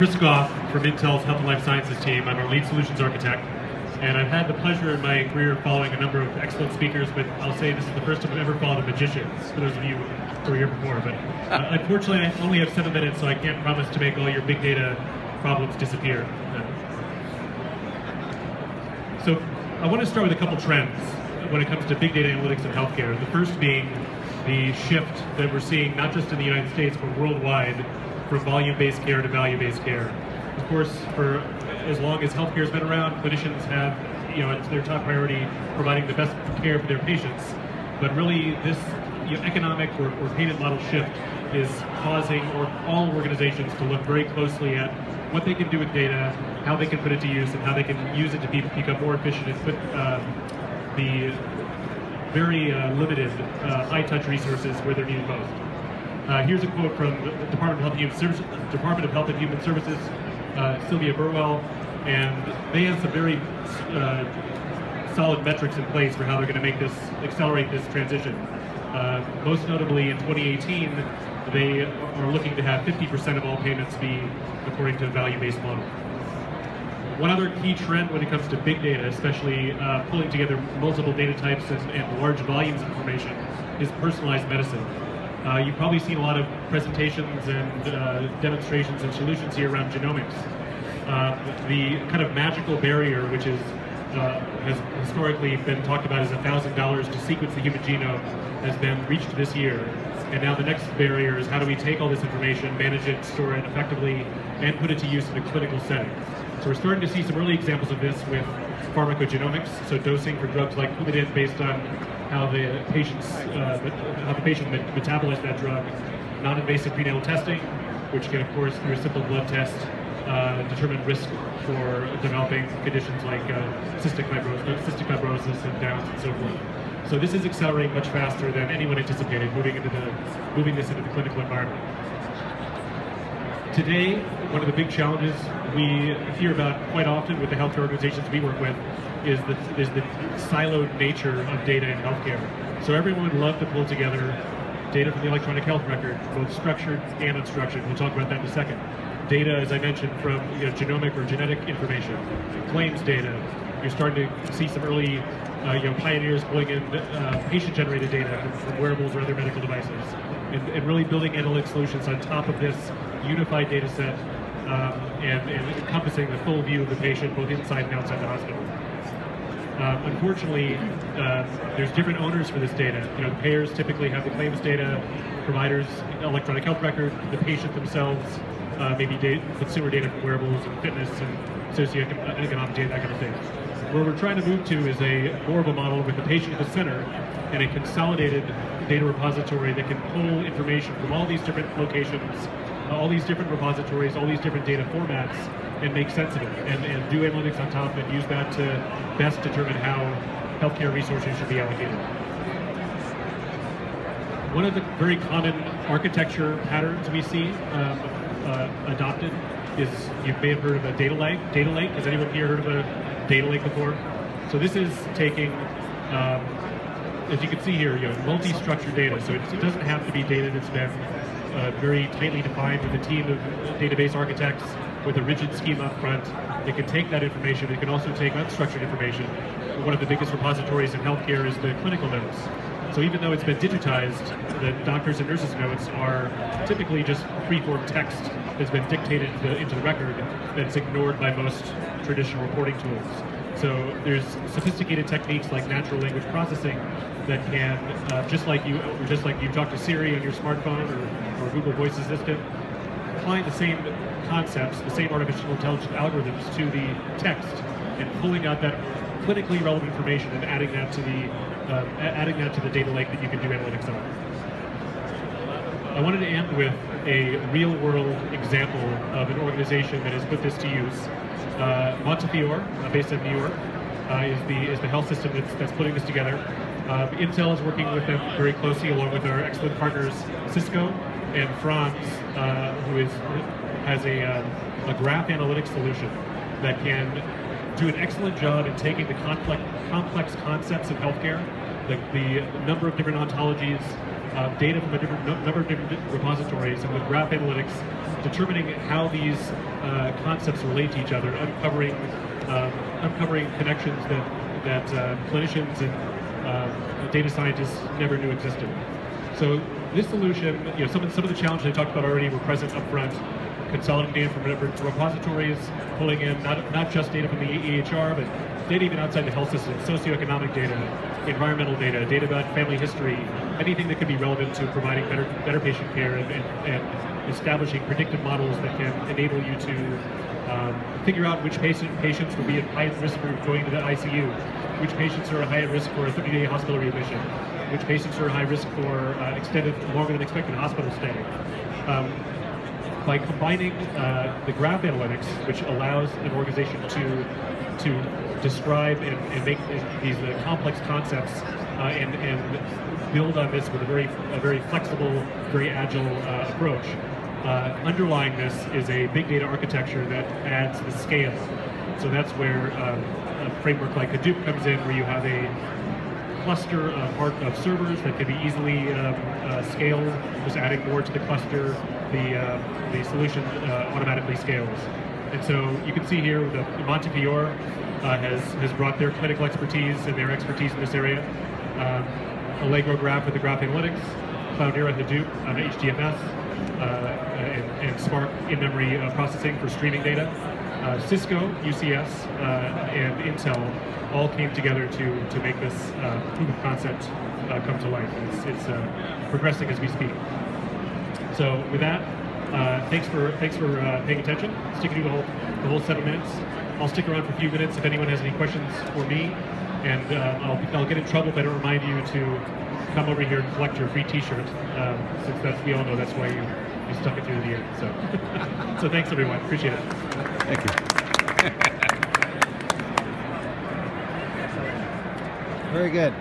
Cisco from Intel's Health and Life Sciences team. I'm our lead solutions architect, and I've had the pleasure in my career following a number of excellent speakers, but I'll say this is the first time I've ever followed a magician, for those of you who were here before. But unfortunately, I only have 7 minutes, so I can't promise to make all your big data problems disappear. So I want to start with a couple trends when it comes to big data analytics in healthcare. The first being the shift that we're seeing, not just in the United States, but worldwide, from volume-based care to value-based care. Of course, for as long as healthcare has been around, clinicians have, it's their top priority providing the best care for their patients. But really, this economic or payment model shift is causing all organizations to look very closely at what they can do with data, how they can put it to use, and how they can use it to become more efficient and put the very limited high-touch resources where they're needed most. Here's a quote from the Department of Health and Human Services, Sylvia Burwell, and they have some very solid metrics in place for how they're going to accelerate this transition. Most notably, in 2018, they are looking to have 50% of all payments be according to a value-based model. One other key trend when it comes to big data, especially pulling together multiple data types and large volumes of information, is personalized medicine. You've probably seen a lot of presentations and demonstrations and solutions here around genomics. The kind of magical barrier, which has historically been talked about as $1,000 to sequence the human genome, has been reached this year. And now the next barrier is how do we take all this information, manage it, store it effectively, and put it to use in a clinical setting. So we're starting to see some early examples of this with pharmacogenomics, so dosing for drugs like Coumadin based on how the patient metabolizes that drug, non-invasive prenatal testing, which can, of course, through a simple blood test, determine risk for developing conditions like cystic fibrosis and Downs and so forth. So this is accelerating much faster than anyone anticipated, moving this into the clinical environment. Today, one of the big challenges we hear about quite often with the healthcare organizations we work with is the siloed nature of data in healthcare. So everyone would love to pull together data from the electronic health record, both structured and unstructured. We'll talk about that in a second. Data, as I mentioned, from genomic or genetic information, claims data. You're starting to see some early pioneers pulling in patient-generated data from wearables or other medical devices, and really building analytic solutions on top of this unified data set and encompassing the full view of the patient both inside and outside the hospital. Unfortunately, there's different owners for this data. The payers typically have the claims data, providers, electronic health record, the patient themselves, maybe consumer data from wearables and fitness and socioeconomic data, that kind of thing. Where we're trying to move to is more of a model with the patient at the center and a consolidated data repository that can pull information from all these different locations, all these different repositories, all these different data formats, and make sense of it, and do analytics on top and use that to best determine how healthcare resources should be allocated. One of the very common architecture patterns we see adopted is, you may have heard of a data lake. Has anyone here heard of a data lake before? So this is taking, as you can see here, multi-structured data. So it doesn't have to be data that's been very tightly defined with a team of database architects with a rigid schema up front. It can take that information. It can also take unstructured information. One of the biggest repositories in healthcare is the clinical notes. So even though it's been digitized, the doctors' and nurses' notes are typically just free-form text that's been dictated into the record that's ignored by most traditional reporting tools. So there's sophisticated techniques like natural language processing that can, just like you talk to Siri on your smartphone or Google Voice Assistant, applying the same concepts, the same artificial intelligence algorithms to the text and pulling out that clinically relevant information and adding that to the data lake that you can do analytics on. I wanted to end with a real-world example of an organization that has put this to use. Montefiore, based in New York, is the health system that's putting this together. Intel is working with them very closely, along with our excellent partners Cisco and Franz, who has a graph analytics solution that can do an excellent job in taking the complex concepts of healthcare, the number of different ontologies, data from a number of different repositories, and with graph analytics, determining how these concepts relate to each other, uncovering connections that clinicians and data scientists never knew existed. So this solution, some of the challenges I talked about already were present up front. Consolidating data from different repositories, pulling in not just data from the EHR, but data even outside the health system, socioeconomic data, environmental data, data about family history, anything that could be relevant to providing better patient care and establishing predictive models that can enable you to figure out which patients will be at highest risk for going to the ICU, which patients are at high risk for a 30-day hospital readmission, which patients are at high risk for extended, longer than expected hospital stay. By combining the graph analytics, which allows an organization to describe and make these complex concepts and build on this with a very flexible, very agile approach. Underlying this is a big data architecture that adds the scale. So that's where a framework like Hadoop comes in, where you have a cluster of servers that can be easily scaled. Just adding more to the cluster, the solution automatically scales. And so you can see here that Montefiore has brought their clinical expertise and their expertise in this area. AllegroGraph with the graph analytics, Cloudera Hadoop on HDFS, and Spark in-memory processing for streaming data. Cisco, UCS, and Intel all came together to make this proof of concept come to life. It's progressing as we speak. So with that, thanks for paying attention, sticking through the whole 7 minutes. I'll stick around for a few minutes if anyone has any questions for me, and I'll get in trouble if I don't remind you to come over here and collect your free T-shirt, since we all know that's why you stuck it through the end. So, so thanks everyone, appreciate it. Thank you. Very good.